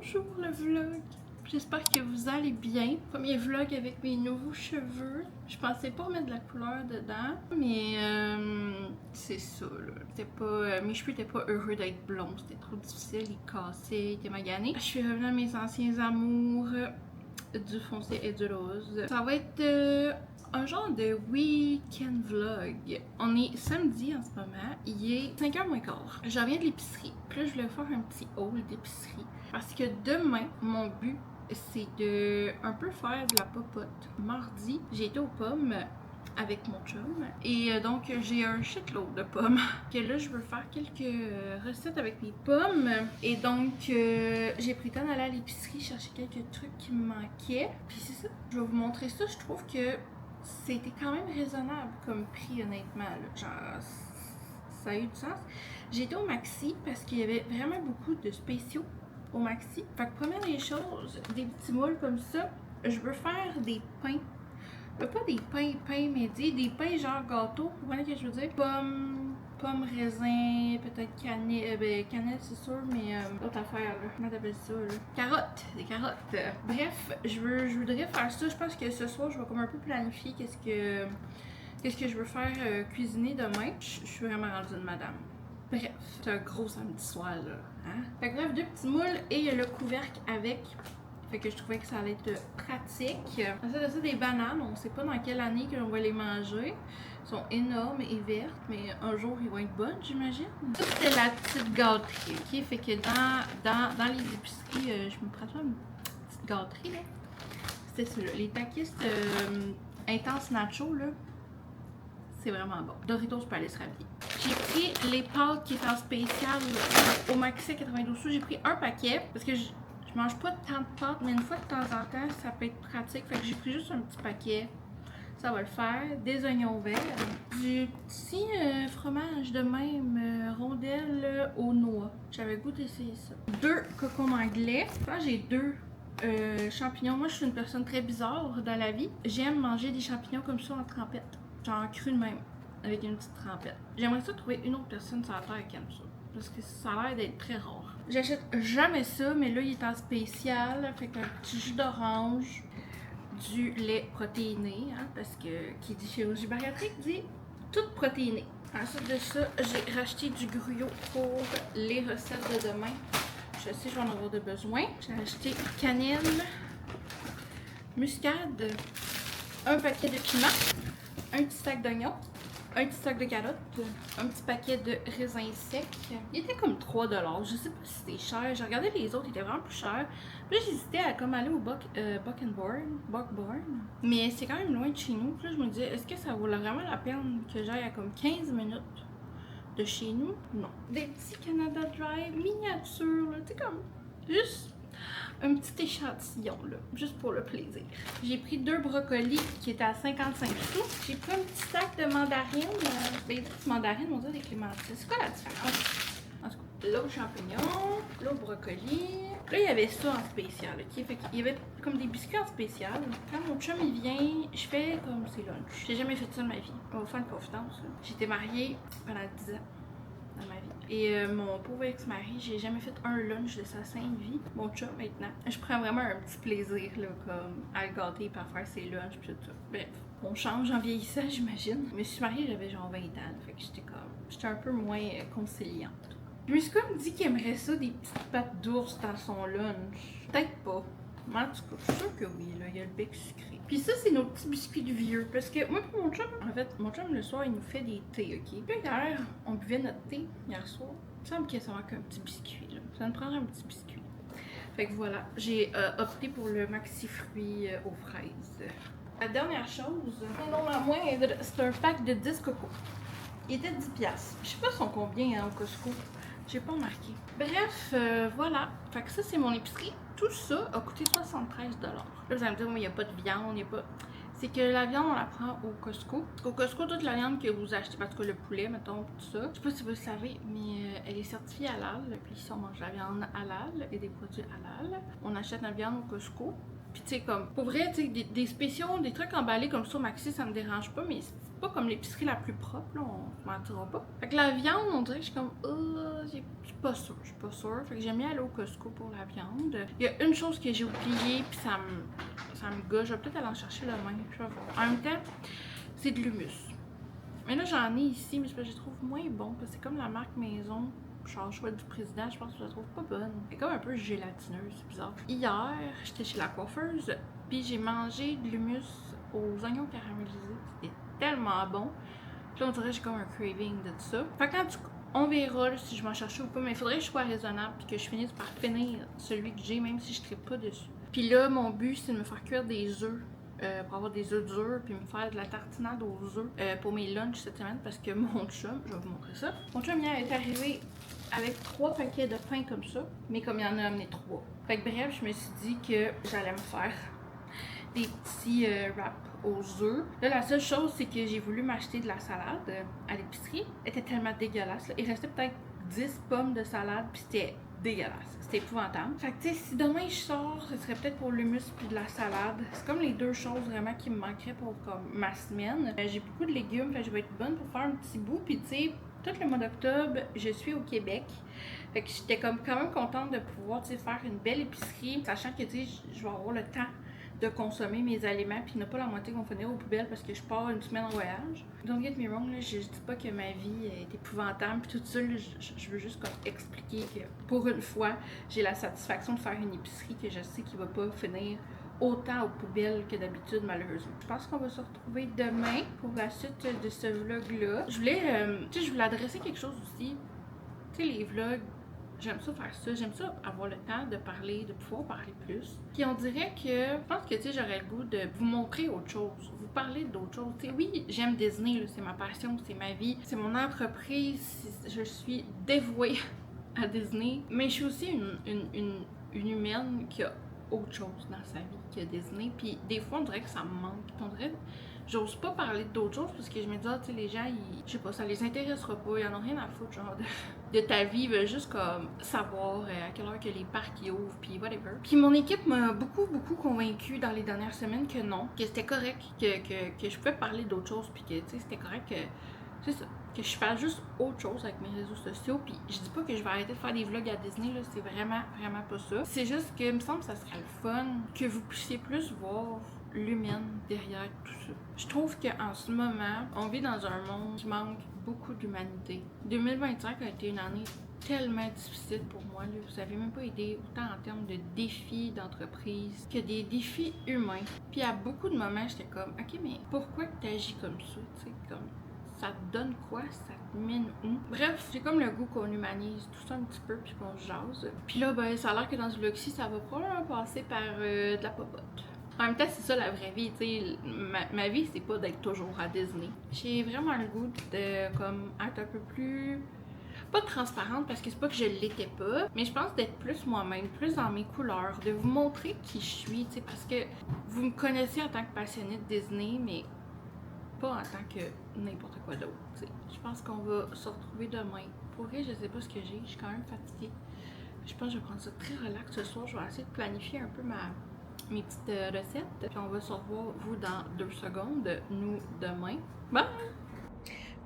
Bonjour le vlog! J'espère que vous allez bien. Premier vlog avec mes nouveaux cheveux. Je pensais pas remettre de la couleur dedans, mais c'est ça là. Mes cheveux étaient pas heureux d'être blonds, c'était trop difficile, ils cassaient, ils étaient maganés. Je suis revenue à mes anciens amours du foncé et du rose. Ça va être un genre de week-end vlog. On est samedi en ce moment, il est 5h moins quart. Je reviens de l'épicerie, puis là je voulais faire un petit haul d'épicerie. Parce que demain, mon but, c'est de un peu faire de la popote. Mardi, j'ai été aux pommes avec mon chum et donc j'ai un shitload de pommes que là je veux faire quelques recettes avec mes pommes et donc j'ai pris le temps d'aller à l'épicerie chercher quelques trucs qui me manquaient, puis c'est ça, je vais vous montrer ça. Je trouve que c'était quand même raisonnable comme prix, honnêtement là. Genre ça a eu du sens. J'ai été au Maxi parce qu'il y avait vraiment beaucoup de spéciaux au Maxi. Fait que première des choses, des petits moules comme ça, je veux faire des pains. Pas des pains médis, des pains genre gâteau, vous voyez ce que je veux dire? Pommes, raisins, peut-être cannelle, cannelle c'est sûr, mais autre affaire là, comment t'appelles ça là? Carottes, des carottes. Bref, je voudrais faire ça. Je pense que ce soir, je vais comme un peu planifier qu'est-ce que je veux faire cuisiner demain. Je suis vraiment rendue une madame. Bref, c'est un gros samedi soir là. Hein? Fait que bref, deux petits moules et le couvercle avec. Fait que je trouvais que ça allait être pratique. Ensuite de ça, des bananes. On sait pas dans quelle année qu'on va les manger. Elles sont énormes et vertes, mais un jour ils vont être bonnes, j'imagine. Ça, c'était la petite gâterie, ok? Fait que dans les épiceries, je me prends une petite gâterie, là. C'était ça, là. Les Takis Intense Nacho, là. C'est vraiment bon. Doritos peut aller se rhabiller. J'ai pris les pâtes qui étaient en spécial au Maxi à 92 sous. J'ai pris un paquet parce que je mange pas tant de pâtes, mais une fois de temps en temps, ça peut être pratique. Fait que j'ai pris juste un petit paquet. Ça va le faire. Des oignons verts. Du petit fromage de même, rondelle aux noix. J'avais goût d'essayer ça. 2 cocons anglais. Là, j'ai 2 champignons. Moi, je suis une personne très bizarre dans la vie. J'aime manger des champignons comme ça en trempette. Genre cru de même, avec une petite trempette. J'aimerais ça trouver une autre personne sur la terre qui aime ça. Parce que ça a l'air d'être très rare. J'achète jamais ça, mais là, il est en spécial. Fait qu'un petit jus d'orange, du lait protéiné, hein, parce que qui dit chirurgie bariatrique dit tout protéiné. Ensuite de ça, j'ai racheté du gruyot pour les recettes de demain. Je sais que je vais en avoir de besoin. J'ai acheté cannelle, muscade, un paquet de piments, un petit sac d'oignons, un petit sac de carottes, un petit paquet de raisins secs. Il était comme 3 $. Je sais pas si c'était cher. J'ai regardé les autres, ils étaient vraiment plus chers. Puis là, j'hésitais à comme aller au Buckborn. Mais c'est quand même loin de chez nous. Puis là, je me disais, est-ce que ça vaut vraiment la peine que j'aille à comme 15 minutes de chez nous? Non. Des petits Canada Dry miniatures, là. Tu sais, comme juste un petit échantillon là, juste pour le plaisir. J'ai pris 2 brocolis qui étaient à 55 sous. J'ai pris un petit sac de mandarines. Des petites mandarines, on dirait des clémentines. C'est quoi la différence? En tout cas, l'autre champignon, l'autre brocoli. Là, il y avait ça en spécial, ok? Fait qu'il y avait comme des biscuits en spécial. Quand mon chum il vient, je fais comme ses lunchs. J'ai jamais fait ça de ma vie. On va faire une confidence. J'étais mariée pendant 10 ans. Dans ma vie. Et mon pauvre ex-mari, j'ai jamais fait un lunch de sa sainte vie. Mon chum maintenant. Je prends vraiment un petit plaisir là, comme à le gâter et à faire ses lunchs pis tout ça. Bref, on change en vieillissant, j'imagine. Je me suis mariée, j'avais genre 20 ans. Là, fait que j'étais un peu moins conciliante. Je me suis comme dit qu'il aimerait ça, des petites pattes d'ours dans son lunch. Peut-être pas. Mais en tout cas, je suis sûre que oui, là, il y a le bec sucré. Puis ça, c'est nos petits biscuits du vieux. Parce que moi, pour mon chum, en fait, mon chum, le soir, il nous fait des thés, ok? Puis hier, on buvait notre thé, hier soir. Il me semble qu'il y a manque un petit biscuit, là. Ça me prendrait un petit biscuit. Fait que voilà, j'ai opté pour le maxi fruits aux fraises. La dernière chose, non la moindre, c'est un pack de 10 cocos. Il était 10$. Je sais pas son combien hein, au Costco. J'ai pas remarqué. Bref, voilà. Fait que ça, c'est mon épicerie. Tout ça a coûté 73$. Là, vous allez me dire, il n'y a pas de viande, il n'y a pas... C'est que la viande, on la prend au Costco. Au Costco, toute la viande que vous achetez, parce que le poulet, mettons, tout ça. Je sais pas si vous le savez, mais elle est certifiée halal. Puis ici, on mange la viande halal et des produits halal. On achète la viande au Costco. Puis tu sais, comme, pour vrai, tu sais, des spéciaux, des trucs emballés comme ça au Maxi, ça me dérange pas, mais pas comme l'épicerie la plus propre, là, on se mentira pas. Fait que la viande, on dirait que je suis comme, je suis pas sûre, Fait que j'aime bien aller au Costco pour la viande. Il y a une chose que j'ai oubliée, puis ça me gosse. Je vais peut-être aller en chercher demain. Je vais voir. En même temps, c'est de l'humus. Mais là, j'en ai ici, mais je les trouve moins bons, parce que c'est comme la marque maison. Genre, choix du président, je pense que je la trouve pas bonne. C'est comme un peu gélatineuse, c'est bizarre. Hier, j'étais chez la coiffeuse, puis j'ai mangé de l'humus aux oignons caramélisés. C'était tellement bon. Puis là, on dirait que j'ai comme un craving de tout ça. Fait qu'en tout cas, on verra là, si je m'en cherche ou pas, mais il faudrait que je sois raisonnable puis que je finisse par finir celui que j'ai, même si je ne tripe pas dessus. Puis là, mon but, c'est de me faire cuire des œufs. Pour avoir des œufs durs, puis me faire de la tartinade aux œufs pour mes lunchs cette semaine, parce que mon chum, je vais vous montrer ça. Mon chum hier est arrivé avec 3 paquets de pain comme ça, mais comme il en a amené 3. Fait que bref, je me suis dit que j'allais me faire des petits wraps aux œufs. Là, la seule chose, c'est que j'ai voulu m'acheter de la salade à l'épicerie. Elle était tellement dégueulasse. Là. Il restait peut-être 10 pommes de salade, puis c'était dégueulasse. C'était épouvantable. Fait que, tu sais, si demain je sors, ce serait peut-être pour l'hummus puis de la salade. C'est comme les deux choses vraiment qui me manqueraient pour comme ma semaine. J'ai beaucoup de légumes, fait que je vais être bonne pour faire un petit bout. Puis, tu sais, tout le mois d'octobre, je suis au Québec. Fait que j'étais comme quand même contente de pouvoir, tu sais, faire une belle épicerie, sachant que, tu sais, je vais avoir le temps de consommer mes aliments, puis ne pas la moitié qu'on finir aux poubelles parce que je pars une semaine en voyage. Don't get me wrong, là, je dis pas que ma vie est épouvantable, puis tout ça, là, je veux juste comme expliquer que pour une fois, j'ai la satisfaction de faire une épicerie que je sais qu'il va pas finir autant aux poubelles que d'habitude, malheureusement. Je pense qu'on va se retrouver demain pour la suite de ce vlog-là. Je voulais adresser quelque chose aussi. Tu sais, les vlogs, j'aime ça faire ça, j'aime ça avoir le temps de parler, de pouvoir parler plus. Puis on dirait que, je pense que, tu sais, j'aurais le goût de vous montrer autre chose, vous parler d'autre chose. Tu sais, oui, j'aime Disney, c'est ma passion, c'est ma vie, c'est mon entreprise, je suis dévouée à Disney, mais je suis aussi une humaine qui a autre chose dans sa vie que Disney. Puis des fois, on dirait que ça me manque. Puis on dirait, j'ose pas parler d'autres choses parce que je me dis, tu sais, les gens, je sais pas, ça les intéressera pas. Ils en ont rien à foutre, genre, de ta vie. Ils veulent juste comme savoir à quelle heure que les parcs y ouvrent, puis whatever. Puis mon équipe m'a beaucoup convaincue dans les dernières semaines que non, que c'était correct, que je pouvais parler d'autres choses, puis que, tu sais, c'était correct que. C'est ça. Que je fasse juste autre chose avec mes réseaux sociaux. Puis je dis pas que je vais arrêter de faire des vlogs à Disney, là. C'est vraiment pas ça. C'est juste que, il me semble que ça serait le fun que vous puissiez plus voir l'humaine derrière tout ça. Je trouve qu'en ce moment, on vit dans un monde qui manque beaucoup d'humanité. 2025 a été une année tellement difficile pour moi, là. Vous avez même pas idée, autant en termes de défis d'entreprise que des défis humains. Puis à beaucoup de moments, j'étais comme, ok, mais pourquoi tu agis comme ça, tu sais, comme ça te donne quoi? Ça te mène où? Bref, j'ai comme le goût qu'on humanise tout ça un petit peu puis qu'on jase. Puis là, ben, ça a l'air que dans ce vlog-ci, ça va probablement passer par de la popote. En même temps, c'est ça la vraie vie, tu sais. Ma vie, c'est pas d'être toujours à Disney. J'ai vraiment le goût de comme être un peu plus... pas transparente parce que c'est pas que je l'étais pas, mais je pense d'être plus moi-même, plus dans mes couleurs, de vous montrer qui je suis, tu sais, parce que vous me connaissez en tant que passionnée de Disney, mais pas en tant que n'importe quoi d'autre. Je pense qu'on va se retrouver demain. Pour vrai, je sais pas ce que j'ai. Je suis quand même fatiguée. Je pense que je vais prendre ça très relax ce soir. Je vais essayer de planifier un peu mes petites recettes. Puis on va se revoir, vous, dans 2 secondes. Nous, demain. Bye!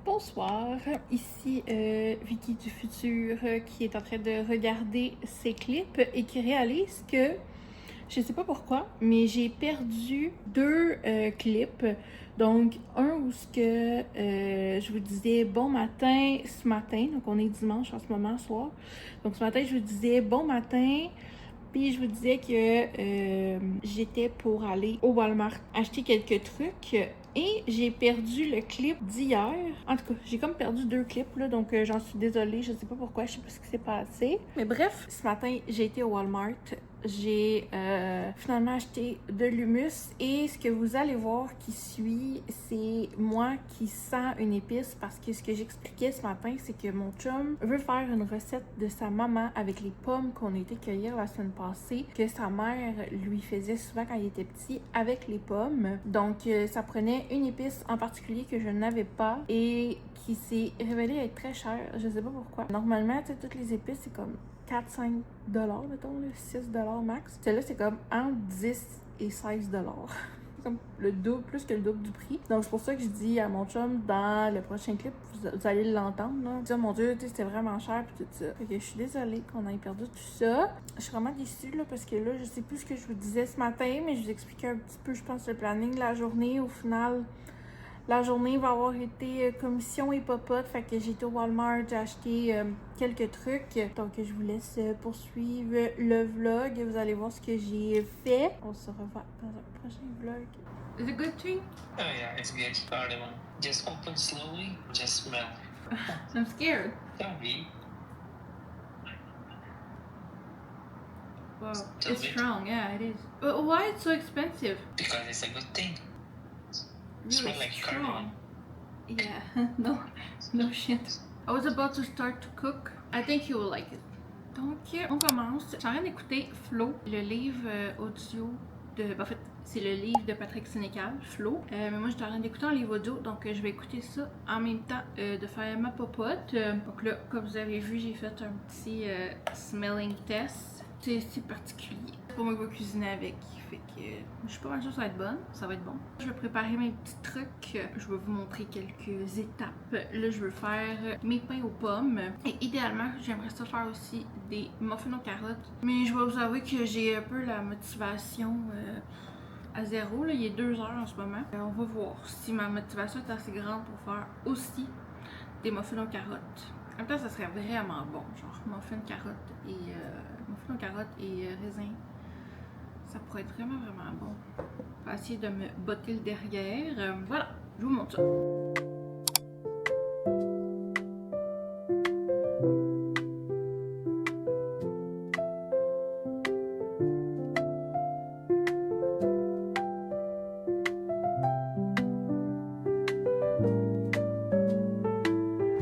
Bonsoir, ici Vicky du futur qui est en train de regarder ses clips et qui réalise que, je sais pas pourquoi, mais j'ai perdu 2 clips. Donc, un où ce que je vous disais bon matin ce matin, donc on est dimanche en ce moment, soir. Donc ce matin, je vous disais bon matin, puis je vous disais que j'étais pour aller au Walmart acheter quelques trucs. Et j'ai perdu le clip d'hier. En tout cas, j'ai comme perdu 2 clips, là, donc j'en suis désolée. Je sais pas pourquoi, je sais pas ce qui s'est passé. Mais bref, ce matin, j'ai été au Walmart. J'ai finalement acheté de l'hummus. Et ce que vous allez voir qui suit, c'est moi qui sens une épice. Parce que ce que j'expliquais ce matin, c'est que mon chum veut faire une recette de sa maman avec les pommes qu'on a été cueillir la semaine passée. Que sa mère lui faisait souvent quand il était petit avec les pommes. Donc, ça prenait une épice en particulier que je n'avais pas et qui s'est révélée être très chère. Je sais pas pourquoi. Normalement, tu sais, toutes les épices, c'est comme 4-5 $, mettons, 6 $ max. Celle-là, c'est comme entre 10 et 16 $. comme le double, plus que le double du prix. Donc c'est pour ça que je dis à mon chum, dans le prochain clip, vous allez l'entendre, là. Dire, mon Dieu, c'était vraiment cher, puis tout ça. Fait que je suis désolée qu'on ait perdu tout ça. Je suis vraiment déçue, là, parce que là, je sais plus ce que je vous disais ce matin, mais je vous expliquais un petit peu, je pense, le planning de la journée. Au final, la journée va avoir été commission et popote, fait que j'ai été au Walmart, j'ai acheté quelques trucs. Donc je vous laisse poursuivre le vlog. Vous allez voir ce que j'ai fait. On se revoit dans un prochain vlog. Is it good thing? Oh yeah, it's good. Party one. Just open slowly. Just smell. I'm scared. Don't be. Wow, Still it's good. strong. Yeah, it is. But why it's so expensive? Because it's a good thing. Really Smell like strong. Yeah, no shit. I was about to start to cook. I think you will like it. Donc, on commence. Je suis en train d'écouter Flo, le livre audio de... En fait, c'est le livre de Patrick Sénécal, Flo. Mais moi, je suis en train d'écouter un livre audio, donc je vais écouter ça en même temps de faire ma popote. Donc là, comme vous avez vu, j'ai fait un petit smelling test. C'est particulier. C'est pas moi qui vais cuisiner avec. Fait que je suis pas mal sûre que ça va être bonne. Ça va être bon. Je vais préparer mes petits trucs. Je vais vous montrer quelques étapes. Là, je veux faire mes pains aux pommes. Et idéalement, j'aimerais ça faire aussi des muffins aux carottes. Mais je vais vous avouer que j'ai un peu la motivation à zéro. Là. Il est 2 heures en ce moment. On va voir si ma motivation est assez grande pour faire aussi des muffins aux carottes. En même temps, ça serait vraiment bon. Genre muffins aux carottes et raisin. Ça pourrait être vraiment bon. Je vais essayer de me botter le derrière. Voilà, je vous montre ça.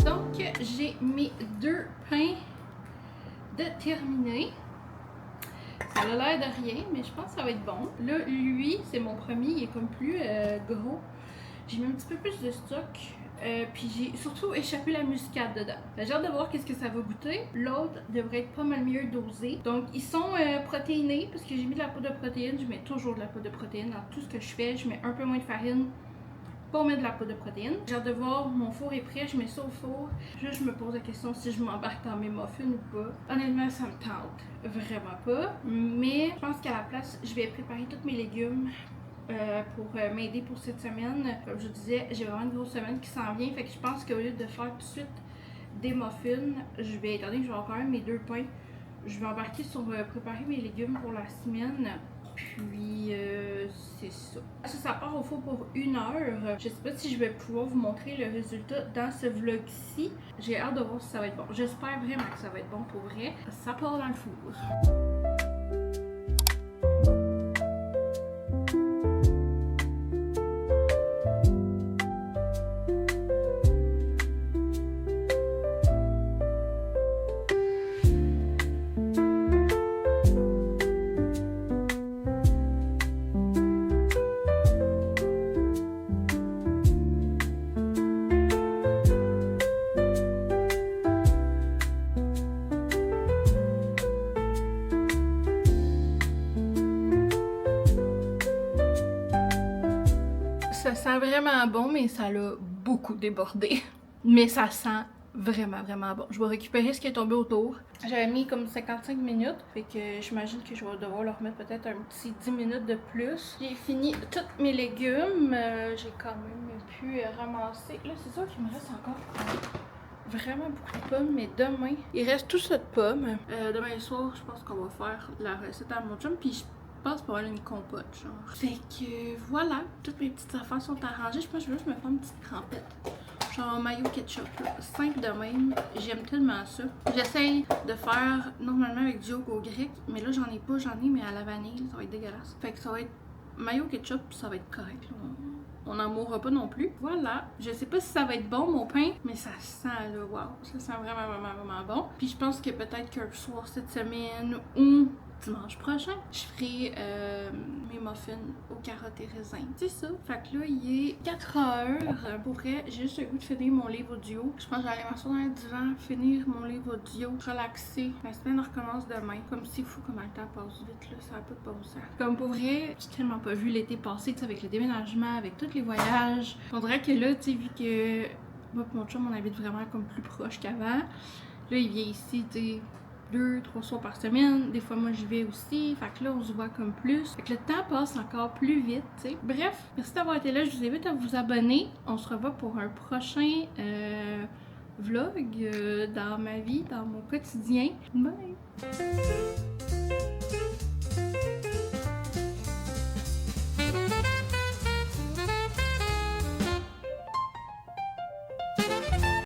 Donc, j'ai mes 2 pains de terminés. Ça a l'air de rien, mais je pense que ça va être bon. Là, lui, c'est mon premier, il est comme plus gros. J'ai mis un petit peu plus de stock, puis j'ai surtout échappé la muscade dedans. J'ai hâte de voir qu'est-ce que ça va goûter. L'autre devrait être pas mal mieux dosé. Donc, ils sont protéinés, parce que j'ai mis de la poudre de protéines. Je mets toujours de la poudre de protéines dans tout ce que je fais. Je mets un peu moins de farine pour mettre de la poudre de protéines. J'ai hâte de voir, mon four est prêt, je mets ça au four. Juste, je me pose la question si je m'embarque dans mes muffins ou pas. Honnêtement, ça me tente vraiment pas. Mais je pense qu'à la place, je vais préparer tous mes légumes pour m'aider pour cette semaine. Comme je vous disais, j'ai vraiment une grosse semaine qui s'en vient. Fait que je pense qu'au lieu de faire tout de suite des muffins, je vais, étant donné que je vais avoir quand même mes 2 pains, je vais embarquer sur préparer mes légumes pour la semaine. Puis c'est ça. Ça part au four pour 1 heure. Je sais pas si je vais pouvoir vous montrer le résultat dans ce vlog-ci. J'ai hâte de voir si ça va être bon. J'espère vraiment que ça va être bon pour vrai. Ça part dans le four. Ça sent vraiment bon, mais ça l'a beaucoup débordé. Mais ça sent vraiment bon. Je vais récupérer ce qui est tombé autour. J'avais mis comme 55 minutes, fait que j'imagine que je vais devoir leur remettre peut-être un petit 10 minutes de plus. J'ai fini tous mes légumes. J'ai quand même pu ramasser. Là, c'est sûr qu'il me reste encore vraiment beaucoup de pommes, mais demain, il reste tout ça de pommes. Demain soir, je pense qu'on va faire la recette à mon chum, puis je pense pour avoir une compote, genre. Fait que voilà, toutes mes petites affaires sont arrangées. Je pense que je vais juste me faire une petite trempette. Genre mayo ketchup, là. Simple de même. J'aime tellement ça. J'essaye de faire normalement avec du yogourt grec, mais là j'en ai pas, j'en ai, mais à la vanille, ça va être dégueulasse. Fait que ça va être mayo ketchup, ça va être correct. Là. On n'en mourra pas non plus. Voilà. Je sais pas si ça va être bon mon pain, mais ça sent là, wow. Ça sent vraiment bon. Puis je pense que peut-être qu'un soir cette semaine ou dimanche prochain, je ferai mes muffins aux carottes et raisins. C'est ça. Fait que là, il est 4 heures. Pour vrai, j'ai juste le goût de finir mon livre audio. Je pense que j'allais m'asseoir dans le divan, finir mon livre audio, relaxer. La semaine recommence demain. Comme c'est fou comment le temps passe vite, là. Ça a pas de bon sens. Comme pour vrai, j'ai tellement pas vu l'été passé, tu sais, avec le déménagement, avec tous les voyages. On dirait que là, tu sais, vu que moi et mon chum, on habite vraiment comme plus proche qu'avant. Là, il vient ici, tu sais, 2-3 soirs par semaine. Des fois, moi, j'y vais aussi. Fait que là, on se voit comme plus. Fait que le temps passe encore plus vite, tu sais. Bref, merci d'avoir été là. Je vous invite à vous abonner. On se revoit pour un prochain vlog dans ma vie, dans mon quotidien. Bye!